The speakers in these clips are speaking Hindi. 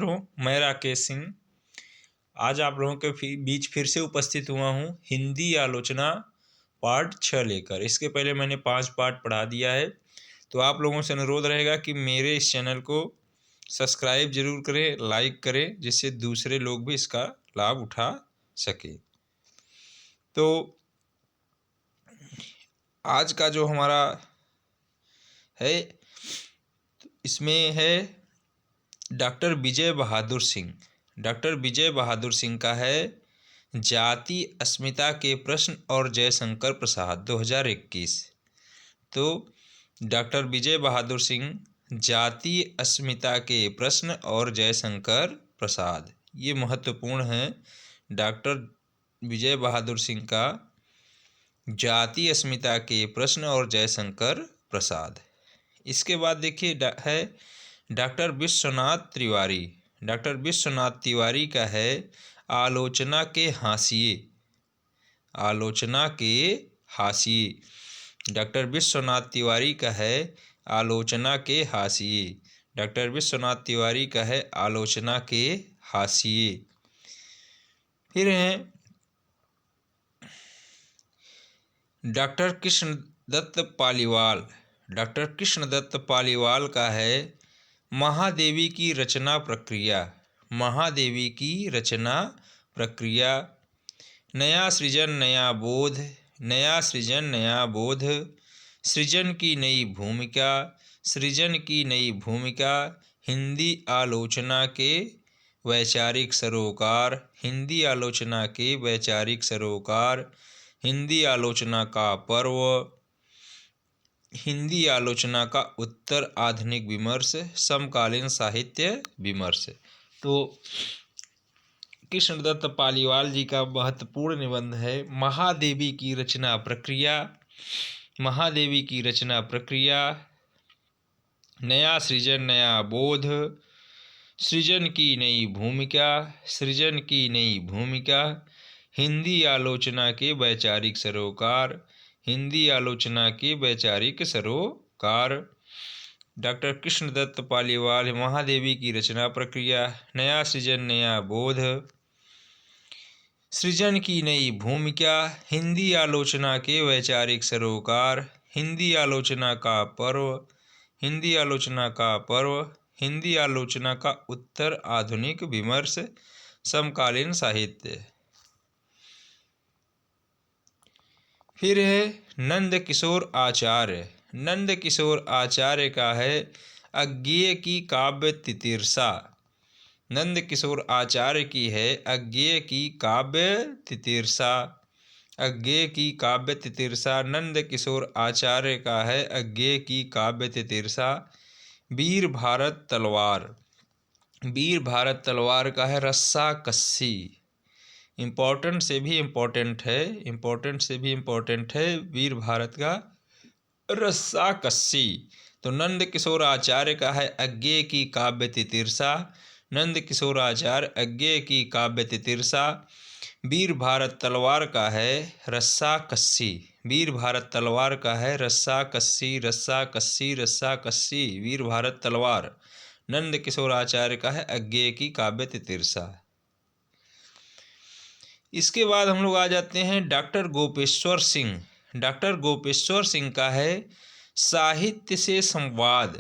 मैं राकेश सिंह आज आप लोगों के बीच फिर से उपस्थित हुआ हूँ हिंदी आलोचना पार्ट 6 लेकर। इसके पहले मैंने 5 पार्ट पढ़ा दिया है, तो आप लोगों से अनुरोध रहेगा कि मेरे इस चैनल को सब्सक्राइब जरूर करें, लाइक करें, जिससे दूसरे लोग भी इसका लाभ उठा सके। तो आज का जो हमारा है इसमें है डॉक्टर विजय बहादुर सिंह। डॉक्टर विजय बहादुर सिंह का है जाति अस्मिता के प्रश्न और जयशंकर प्रसाद 2021। तो डॉक्टर विजय बहादुर सिंह जाति अस्मिता के प्रश्न और जयशंकर प्रसाद, ये महत्वपूर्ण है। डॉक्टर विजय बहादुर सिंह का जाति अस्मिता के प्रश्न और जयशंकर प्रसाद। इसके बाद देखिए है डॉक्टर विश्वनाथ तिवारी। डॉक्टर विश्वनाथ तिवारी का है आलोचना के हाशिए। आलोचना के हाशिए। डॉक्टर विश्वनाथ तिवारी का है आलोचना के हाशिए। डॉक्टर विश्वनाथ तिवारी का है आलोचना के हाशिए। फिर हैं डॉक्टर कृष्णदत्त पालीवाल। डॉक्टर कृष्णदत्त पालीवाल का है महादेवी की रचना प्रक्रिया। महादेवी की रचना प्रक्रिया। नया सृजन नया बोध। नया सृजन नया बोध। सृजन की नई भूमिका। सृजन की नई भूमिका। हिंदी आलोचना के वैचारिक सरोकार। हिंदी आलोचना के वैचारिक सरोकार। हिंदी आलोचना का पर्व। हिंदी आलोचना का उत्तर आधुनिक विमर्श। समकालीन साहित्य विमर्श। तो कृष्णदत्त पालीवाल जी का महत्वपूर्ण निबंध है महादेवी की रचना प्रक्रिया। महादेवी की रचना प्रक्रिया। नया सृजन नया बोध। सृजन की नई भूमिका। सृजन की नई भूमिका। हिंदी आलोचना के वैचारिक सरोकार। हिंदी आलोचना के वैचारिक सरोकार। डॉक्टर कृष्णदत्त पालीवाल महादेवी की रचना प्रक्रिया। नया सृजन नया बोध। सृजन की नई भूमिका। हिंदी आलोचना के वैचारिक सरोकार। हिंदी आलोचना का पर्व। हिंदी आलोचना का पर्व। हिंदी आलोचना का उत्तर आधुनिक विमर्श। समकालीन साहित्य। फिर है नंद किशोर आचार्य। नंद किशोर आचार्य का है अज्ञेय की काव्य तितीर्षा। नंद किशोर आचार्य की है अज्ञेय की काव्य तितीर्षा। अज्ञेय की काव्य तितीर्षा नंद किशोर आचार्य का है अज्ञेय की काव्य तितीर्षा। वीर भारत तलवार। वीर भारत तलवार का है रस्सा कस्सी। इम्पोर्टेंट से भी इम्पोर्टेंट है, इम्पोर्टेंट से भी इम्पोर्टेंट है वीर भारत का रस्सा कस्सी। तो नंद किशोर आचार्य का है अज्ञेय की काव्य तितीर्षा। नंद किशोर आचार्य अज्ञेय की काव्य तितीर्षा। वीर भारत तलवार का है रस्सा कस्सी। वीर भारत तलवार का है रस्सा कस्सी। रस्सा कस्सी रस्सा कस्सी वीर भारत तलवार नंद किशोर आचार्य का है अज्ञेय की काव्य तितीर्षा। इसके बाद हम लोग आ जाते हैं डॉक्टर गोपेश्वर सिंह। डॉक्टर गोपेश्वर सिंह का है साहित्य से संवाद।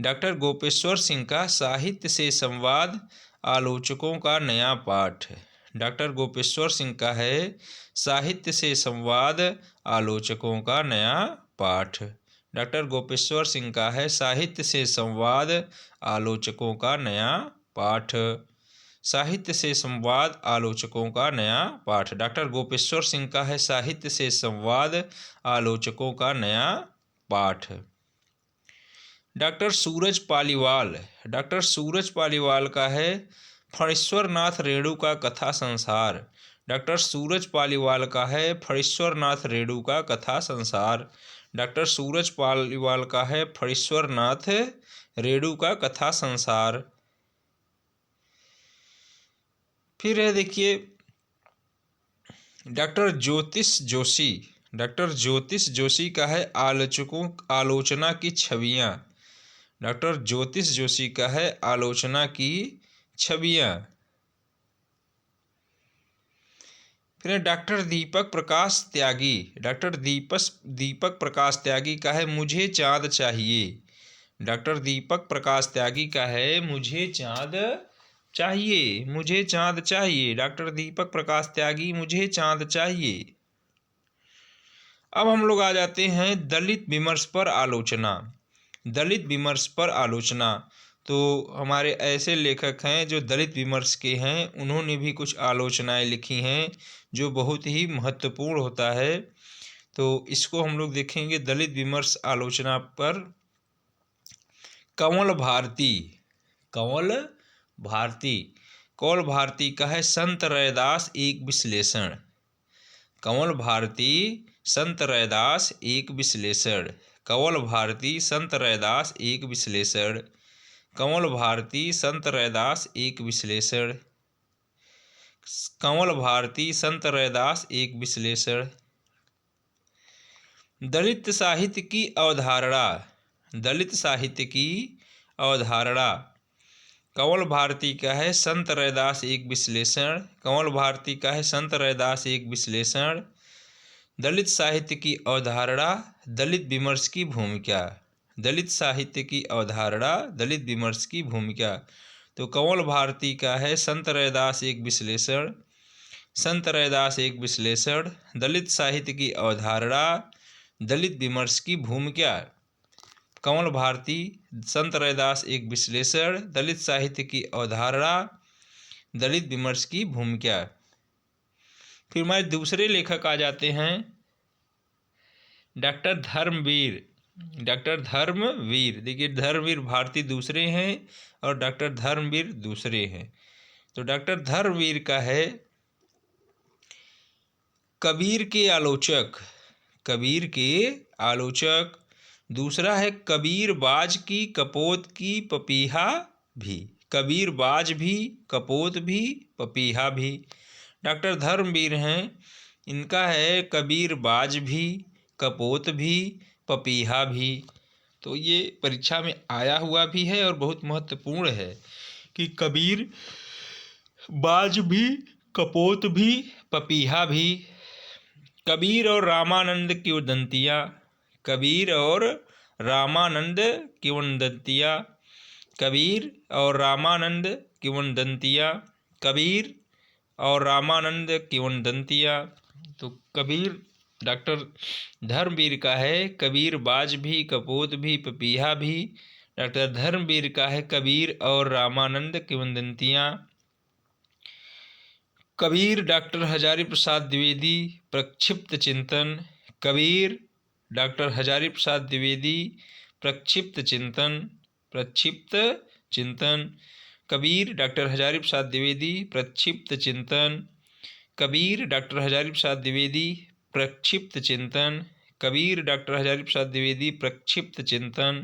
डॉक्टर गोपेश्वर सिंह का साहित्य से संवाद आलोचकों का नया पाठ। डॉक्टर गोपेश्वर सिंह का है साहित्य से संवाद आलोचकों का नया पाठ। डॉक्टर गोपेश्वर सिंह का है साहित्य से संवाद आलोचकों का नया पाठ। साहित्य से संवाद आलोचकों का नया पाठ। डॉक्टर गोपेश्वर सिंह का है साहित्य से संवाद आलोचकों का नया पाठ। डॉक्टर सूरज पालीवाल। डॉक्टर सूरज पालीवाल का है फणीश्वरनाथ रेणु का कथा संसार। डॉक्टर सूरज पालीवाल का है फणीश्वरनाथ रेणु का कथा संसार। डॉक्टर सूरज पालीवाल का है फणीश्वरनाथ रेणु का कथा संसार। फिर है देखिए डॉक्टर ज्योतिष जोशी। डॉक्टर ज्योतिष जोशी का है आलोचना की छवियाँ। डॉक्टर ज्योतिष जोशी का है आलोचना की छवियाँ। फिर डॉक्टर दीपक प्रकाश त्यागी, डॉक्टर दीपक प्रकाश त्यागी का है मुझे चाँद चाहिए। डॉक्टर दीपक प्रकाश त्यागी का है मुझे चाँद चाहिए, मुझे चाँद चाहिए। डॉक्टर दीपक प्रकाश त्यागी मुझे चाँद चाहिए। अब हम लोग आ जाते हैं दलित विमर्श पर आलोचना। दलित विमर्श पर आलोचना तो हमारे ऐसे लेखक हैं जो दलित विमर्श के हैं, उन्होंने भी कुछ आलोचनाएं लिखी हैं जो बहुत ही महत्वपूर्ण होता है। तो इसको हम लोग देखेंगे दलित विमर्श आलोचना पर। कंवल भारती, कंवल भारती, कंवल भारती का है संत रैदास एक विश्लेषण। कंवल भारती संत रैदास एक विश्लेषण। कंवल भारती संत रैदास एक विश्लेषण। कंवल भारती संत रैदास एक विश्लेषण। कंवल भारती संत रैदास एक विश्लेषण। दलित साहित्य की अवधारणा, दलित साहित्य की अवधारणा। कंवल भारती का है संत रैदास एक विश्लेषण। कंवल भारती का है संत रैदास एक विश्लेषण। दलित साहित्य की अवधारणा, दलित विमर्श की भूमिका। दलित साहित्य की अवधारणा, दलित विमर्श की भूमिका। तो कंवल भारती का है संत रैदास एक विश्लेषण। संत रैदास एक विश्लेषण। दलित साहित्य की अवधारणा, दलित विमर्श की भूमिका। कंवल भारती संत रैदास एक विश्लेषण, दलित साहित्य की अवधारणा, दलित विमर्श की भूमिका। फिर हमारे दूसरे लेखक आ जाते हैं डॉक्टर धर्मवीर। डॉक्टर धर्मवीर, देखिए धर्मवीर भारती दूसरे हैं और डॉक्टर धर्मवीर दूसरे हैं। तो डॉक्टर धर्मवीर का है कबीर के आलोचक, कबीर के आलोचक। दूसरा है कबीर बाज की कपोत की पपीहा भी, कबीर बाज भी कपोत भी पपीहा भी। डॉक्टर धर्मवीर हैं, इनका है कबीर बाज भी कपोत भी पपीहा भी। तो ये परीक्षा में आया हुआ भी है और बहुत महत्वपूर्ण है कि कबीर बाज भी कपोत भी पपीहा भी। कबीर और रामानंद किंवदंतियाँ, कबीर और रामानंद किंवदंतियाँ। कबीर और रामानंद किंवदंतियाँ, कबीर और रामानंद किंवदंतियाँ। तो कबीर डॉक्टर धर्मवीर का है कबीर बाज भी कपोत भी पपीहा भी। डॉक्टर धर्मवीर का है कबीर और रामानंद किंवदंतियाँ। कबीर डॉक्टर हजारी प्रसाद द्विवेदी प्रक्षिप्त चिंतन। कबीर डॉक्टर हजारी प्रसाद द्विवेदी प्रक्षिप्त चिंतन, प्रक्षिप्त चिंतन। कबीर डॉक्टर हजारी प्रसाद द्विवेदी प्रक्षिप्त चिंतन। कबीर डॉक्टर हजारी प्रसाद द्विवेदी प्रक्षिप्त चिंतन। कबीर डॉक्टर हजारी प्रसाद द्विवेदी प्रक्षिप्त चिंतन।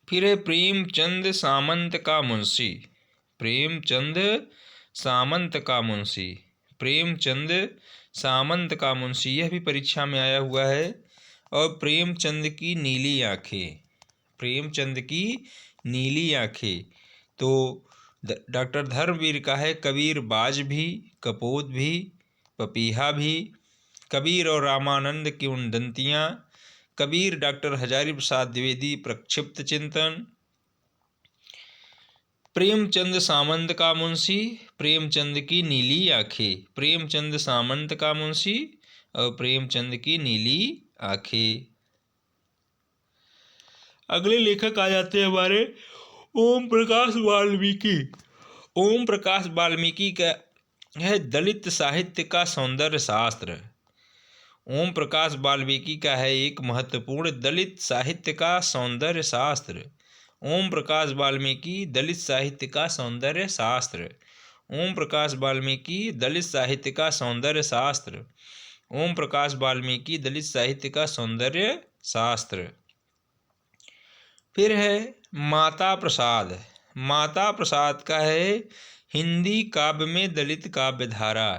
फिर है प्रेमचंद सामंत का मुंशी, प्रेमचंद सामंत का मुंशी। प्रेमचंद सामंत का मुंशी, यह भी परीक्षा में आया हुआ है। और प्रेमचंद की नीली आँखें, प्रेमचंद की नीली आँखें। तो डॉक्टर धर्मवीर का है कबीर बाज भी कपोत भी पपीहा भी। कबीर और रामानंद किंवदंतियाँ। कबीर डॉक्टर हजारी प्रसाद द्विवेदी प्रक्षिप्त चिंतन। प्रेमचंद सामंत का मुंशी, प्रेमचंद की नीली आँखें। प्रेमचंद सामंत का मुंशी और प्रेमचंद की नीली आँखें। अगले लेखक आ जाते हैं हमारे ओम प्रकाश वाल्मीकि। ओम प्रकाश वाल्मीकि का है दलित साहित्य का सौंदर्य शास्त्र। ओम प्रकाश वाल्मीकि का है एक महत्वपूर्ण दलित साहित्य का सौंदर्य शास्त्र। ओम प्रकाश वाल्मीकि दलित साहित्य का सौंदर्य शास्त्र। ओम प्रकाश वाल्मीकि दलित साहित्य का सौंदर्य शास्त्र। ओम प्रकाश वाल्मीकि दलित साहित्य का सौंदर्य शास्त्र। फिर है माता प्रसाद। माता प्रसाद का है हिंदी काव्य में दलित काव्य धारा।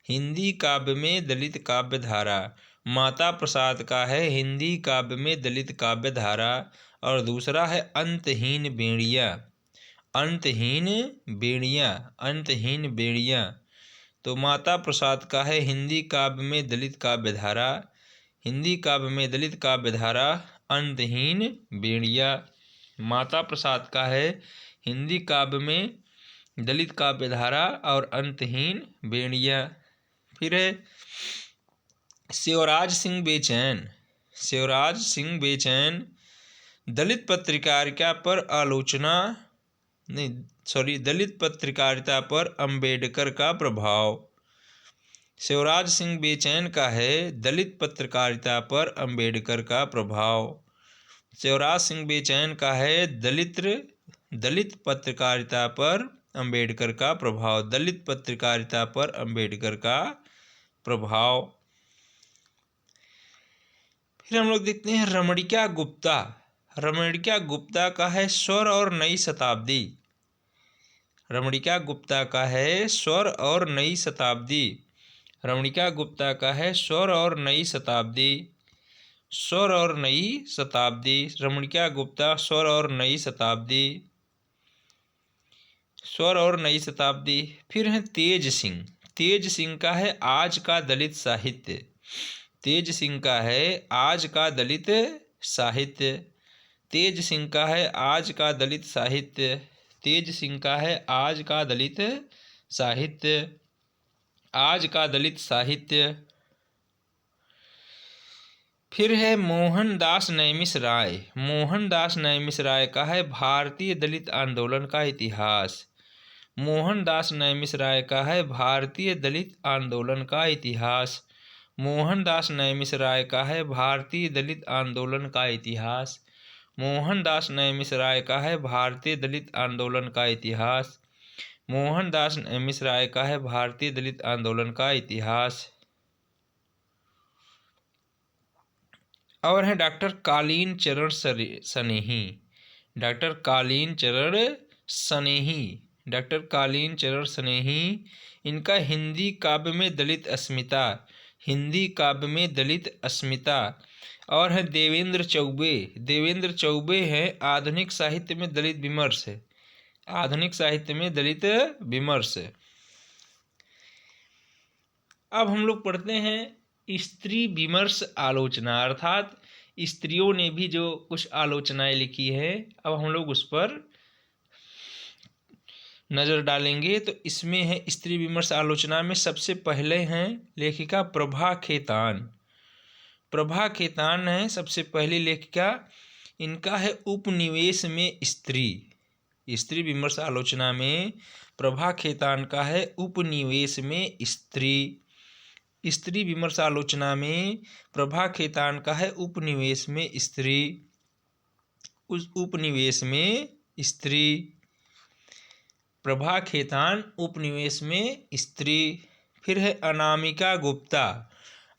हिंदी काव्य में दलित काव्य धारा। माता प्रसाद का है हिंदी काव्य में दलित काव्य धारा, और दूसरा है अंतहीन बेड़ियाँ। अंतहीन बेड़ियाँ, अंतहीन बेड़ियाँ। तो माता प्रसाद का है हिंदी काव्य में दलित काव्य धारा, हिंदी काव्य में दलित काव्य धारा अंतहीन बेड़ियाँ। माता प्रसाद का है हिंदी काव्य में दलित काव्य धारा और अंतहीन बेड़ियाँ। फिर है शिवराज सिंह बेचैन। शिवराज सिंह बेचैन दलित पत्रकारिता पर आलोचना दलित पत्रकारिता पर अंबेडकर का प्रभाव। शिवराज सिंह बेचैन का है दलित पत्रकारिता पर अंबेडकर का प्रभाव। शिवराज सिंह बेचैन का है दलित पत्रकारिता पर अंबेडकर का प्रभाव, दलित पत्रकारिता पर अंबेडकर का प्रभाव। फिर हम लोग देखते हैं रमणिका गुप्ता। रमणिका गुप्ता का है स्वर और नई शताब्दी। रमणिका गुप्ता का है स्वर और नई शताब्दी। रमणिका गुप्ता का है स्वर और नई शताब्दी, स्वर और नई शताब्दी। रमणिका गुप्ता स्वर और नई शताब्दी, स्वर और नई शताब्दी। फिर है तेज सिंह। तेज सिंह का है आज का दलित साहित्य। तेज सिंह का है आज का दलित साहित्य। तेज सिंह का है आज का दलित साहित्य। तेज सिंह का है आज का दलित साहित्य, आज का दलित साहित्य। फिर है मोहनदास नैमिष राय। मोहनदास नैमिष राय का है भारतीय दलित आंदोलन का इतिहास। मोहनदास नैमिष राय का है भारतीय दलित आंदोलन का इतिहास। मोहनदास नैमिष राय का है भारतीय दलित आंदोलन का इतिहास। मोहनदास नैमिष राय का है भारतीय दलित आंदोलन का इतिहास। मोहनदास नैमिष राय का है भारतीय दलित आंदोलन का इतिहास। और है डॉक्टर कालीन चरण स्नेही। डॉक्टर कालीन चरण स्नेही, डॉक्टर कालीन चरण स्नेही। इनका हिंदी काव्य में दलित अस्मिता, हिंदी काव्य में दलित अस्मिता। और है देवेंद्र चौबे। देवेंद्र चौबे है आधुनिक साहित्य में दलित विमर्श, आधुनिक साहित्य में दलित विमर्श। अब हम लोग पढ़ते हैं स्त्री विमर्श आलोचना, अर्थात स्त्रियों ने भी जो कुछ आलोचनाएं लिखी है, अब हम लोग उस पर नज़र डालेंगे। तो इसमें है स्त्री विमर्श आलोचना में सबसे पहले हैं लेखिका प्रभा खेतान। प्रभा खेतान है सबसे पहली लेखिका। इनका है उपनिवेश में स्त्री। स्त्री विमर्श आलोचना में प्रभा खेतान का है उपनिवेश में स्त्री। स्त्री विमर्श आलोचना में प्रभा खेतान का है उपनिवेश में स्त्री, उस उपनिवेश में स्त्री। प्रभा खेतान उपनिवेश में स्त्री। फिर है अनामिका गुप्ता।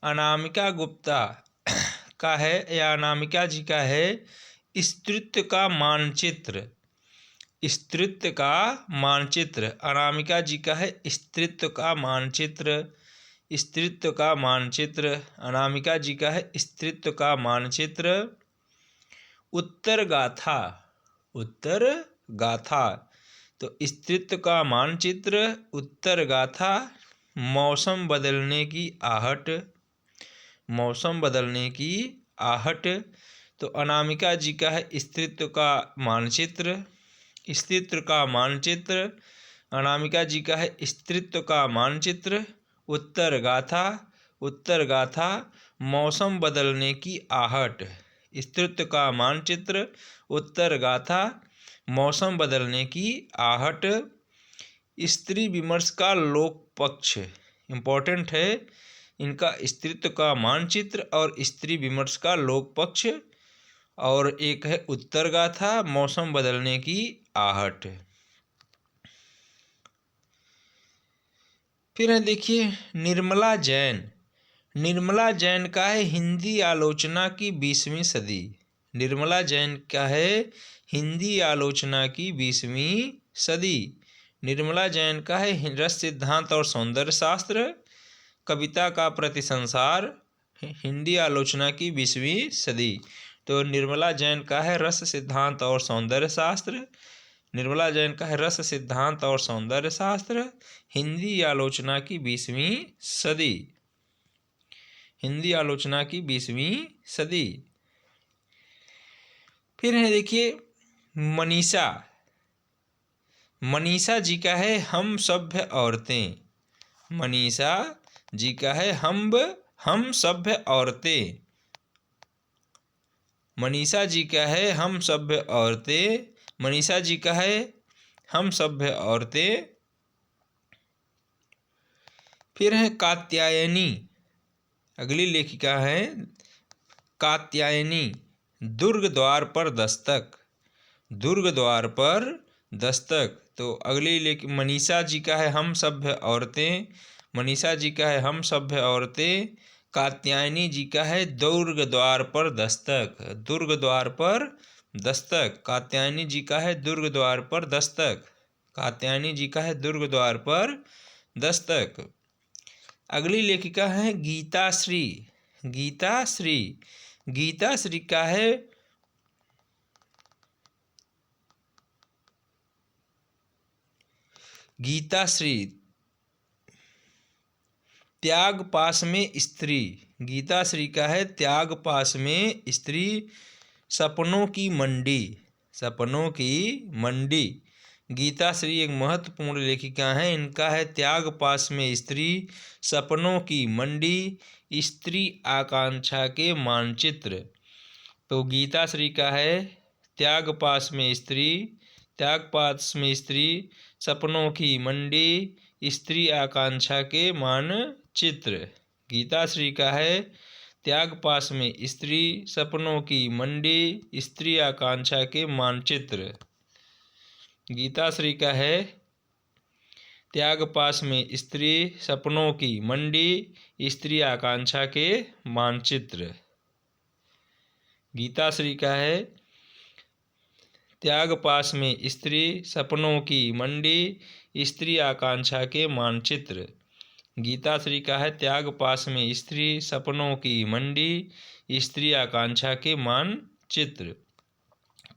अनामिका गुप्ता का है, या अनामिका जी का है स्त्रीत्व का मानचित्र। स्त्रीत्व का मानचित्र, अनामिका जी का है स्त्रीत्व का मानचित्र। स्त्रीत्व का मानचित्र, अनामिका जी का है स्त्रीत्व का मानचित्र। उत्तर गाथा, उत्तर गाथा। तो स्त्रीत्व का मानचित्र, उत्तर गाथा। मौसम बदलने की आहट, मौसम बदलने की आहट। तो अनामिका जी का है स्त्रीत्व का मानचित्र, स्त्रीत्व का मानचित्र। अनामिका जी का है स्त्रीत्व का मानचित्र। उत्तर गाथा, उत्तर गाथा। मौसम बदलने की आहट। स्त्रीत्व का मानचित्र, उत्तर गाथा। मौसम बदलने की आहट। स्त्री विमर्श का लोक पक्ष, इम्पोर्टेंट है इनका, स्त्रीत्व का मानचित्र और स्त्री विमर्श का लोक पक्ष। और एक है उत्तर गाथा, मौसम बदलने की आहट। फिर है देखिए निर्मला जैन। निर्मला जैन का है हिंदी आलोचना की 20वीं सदी। निर्मला जैन का है हिंदी आलोचना की 20वीं सदी। निर्मला जैन का है रस सिद्धांत और सौंदर्य शास्त्र, कविता का प्रतिसंसार। हिंदी आलोचना की 20वीं सदी। तो निर्मला जैन का है रस सिद्धांत और सौंदर्य शास्त्र। निर्मला जैन का है रस सिद्धांत और सौंदर्य शास्त्र, हिंदी आलोचना की 20वीं सदी। हिंदी आलोचना की 20वीं सदी। फिर है देखिए मनीषा। मनीषा जी का है हम सभ्य औरतें। मनीषा जी का है हम सभ्य औरतें। मनीषा जी का है हम सभ्य औरतें। मनीषा जी का है हम सभ्य औरतें। फिर है कात्यायनी। अगली लेखिका है कात्यायनी। दुर्ग द्वार पर दस्तक। दुर्ग द्वार पर दस्तक। तो अगली मनीषा जी का है हम सभ्य औरतें। मनीषा जी का है हम सभ्य औरतें। कात्यायनी जी का है दुर्ग द्वार पर दस्तक। दुर्ग द्वार पर दस्तक। कात्यायनी जी का है दुर्ग द्वार पर दस्तक। कात्यायनी जी का है दुर्ग द्वार पर दस्तक। अगली लेखिका है गीताश्री। गीताश्री। गीताश्री का है गीताश्री त्याग पास में स्त्री। गीताश्री का है त्याग पास में स्त्री, सपनों की मंडी। सपनों की मंडी। गीताश्री एक महत्वपूर्ण लेखिका हैं। इनका है त्याग पास में स्त्री, सपनों की मंडी, स्त्री आकांक्षा के मानचित्र। तो गीताश्री का है त्याग पास में स्त्री, त्याग पास में स्त्री, सपनों की मंडी, स्त्री आकांक्षा के मानचित्र। गीताश्री का है त्याग पास में स्त्री, सपनों की मंडी, स्त्री आकांक्षा के मानचित्र। गीताश्री का है त्याग पास में स्त्री, सपनों की मंडी, स्त्री आकांक्षा के मानचित्र। गीताश्री का है त्याग पास में स्त्री, सपनों की मंडी, स्त्री आकांक्षा के मानचित्र। गीताश्री का है त्याग पास में स्त्री, सपनों की मंडी, स्त्री आकांक्षा के मानचित्र।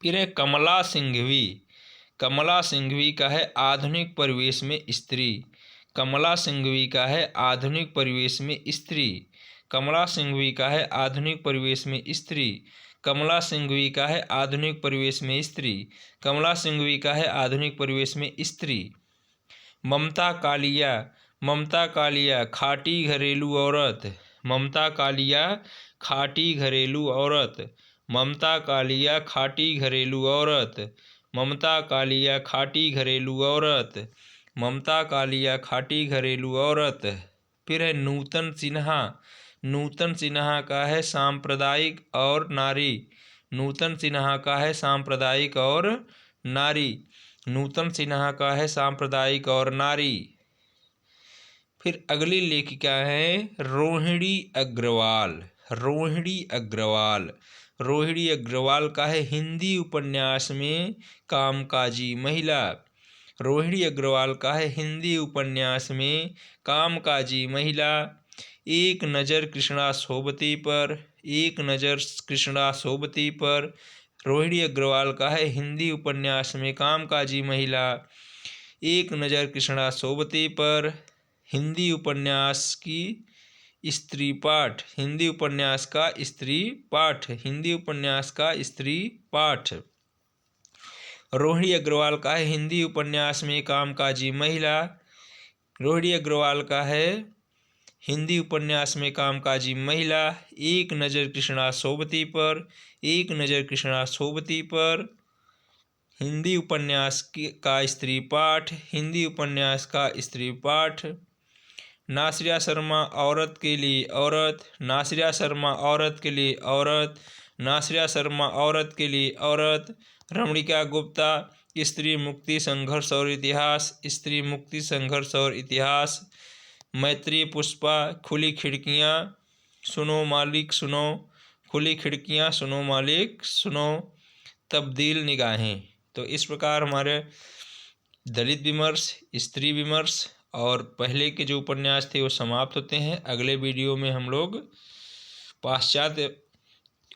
फिर है कमला सिंघवी। कमला सिंघवी का है आधुनिक परिवेश में स्त्री। कमला सिंघवी का है आधुनिक परिवेश में स्त्री। कमला सिंघवी का है आधुनिक परिवेश में स्त्री। कमला सिंघवी का है आधुनिक परिवेश में स्त्री। कमला सिंघवी का है आधुनिक परिवेश में स्त्री। ममता कालिया। ममता कालिया खाटी घरेलू औरत। ममता कालिया खाटी घरेलू औरत। ममता कालिया खाटी घरेलू औरत। ममता कालिया खाटी घरेलू औरत। ममता कालिया खाटी घरेलू औरत। फिर है नूतन सिन्हा। नूतन सिन्हा का है सांप्रदायिक और नारी। नूतन सिन्हा का है सांप्रदायिक और नारी। नूतन सिन्हा का है सांप्रदायिक और नारी। फिर अगली लेखिका है रोहिणी अग्रवाल। रोहिणी अग्रवाल। रोहिणी अग्रवाल का है हिंदी उपन्यास में कामकाजी महिला। रोहिणी अग्रवाल का है हिंदी उपन्यास में कामकाजी महिला। एक नज़र कृष्णा सोबती पर। एक नज़र कृष्णा सोबती पर। रोहिणी अग्रवाल का है हिंदी उपन्यास में कामकाजी महिला। एक नज़र कृष्णा सोबती पर। हिंदी उपन्यास की स्त्री पाठ। हिंदी उपन्यास का स्त्री पाठ। हिंदी उपन्यास का स्त्री पाठ। रोहिणी अग्रवाल का है हिंदी उपन्यास में कामकाजी महिला। रोहिणी अग्रवाल का है हिंदी उपन्यास में कामकाजी महिला। एक नज़र कृष्णा सोबती पर। एक नज़र कृष्णा सोबती पर। हिंदी उपन्यास का स्त्री पाठ। हिंदी उपन्यास का स्त्री पाठ। नासिरा शर्मा औरत के लिए औरत। नासिरा शर्मा औरत के लिए औरत। नासिरा शर्मा औरत के लिए औरत। रमणिका गुप्ता स्त्री मुक्ति संघर्ष और इतिहास। स्त्री मुक्ति संघर्ष और इतिहास। मैत्री पुष्पा खुली खिड़कियाँ सुनो मालिक सुनो। खुली खिड़कियाँ सुनो मालिक सुनो। तब्दील निगाहें। तो इस प्रकार हमारे दलित विमर्श, स्त्री विमर्श और पहले के जो उपन्यास थे वो समाप्त होते हैं। अगले वीडियो में हम लोग पाश्चात्य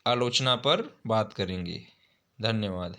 आलोचना पर बात करेंगे। धन्यवाद।